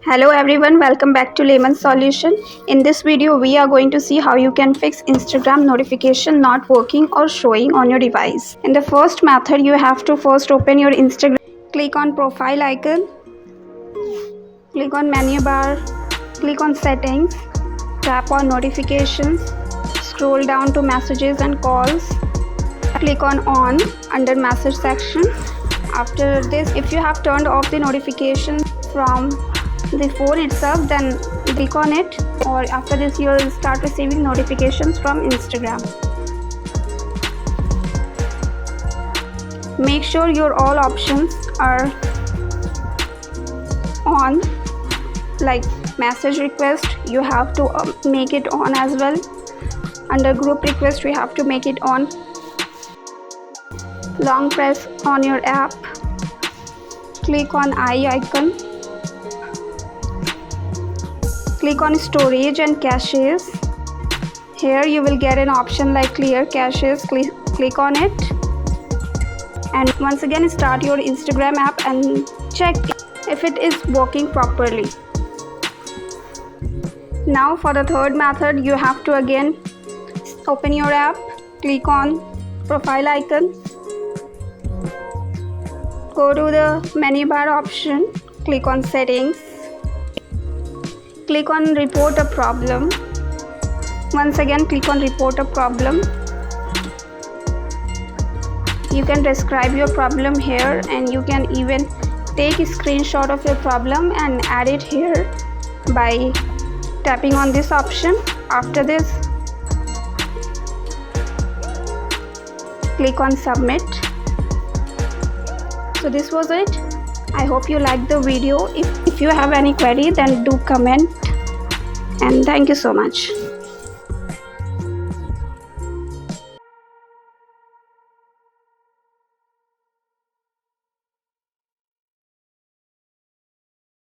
Hello everyone, welcome back to Layman Solution. In this video, we are going to see how you can fix Instagram notification not working or showing on your device. In the first method, you have to first open your Instagram. Click on profile icon, click on menu bar, click on settings, tap on notifications, scroll down to messages and calls, click on under message section. After this, if you have turned off the notification from the phone itself, then click on it, or after this you will start receiving notifications from Instagram. Make sure your all options are on, like message request you have to make it on as well. Under group request we have to make it on. Long press on your app, click on eye icon, click on storage and caches. Here you will get an option like clear caches. Click on it, and once again start your Instagram app and check if it is working properly. Now for the third method, you have to again open your app, click on profile icon, go to the menu bar option, click on settings, click on report a problem. Once again click on report a problem. You can describe your problem here, and you can even take a screenshot of your problem and add it here by tapping on this option. After this, click on submit. So this was it. I hope you liked the video. If you have any query, then do comment, and thank you so much.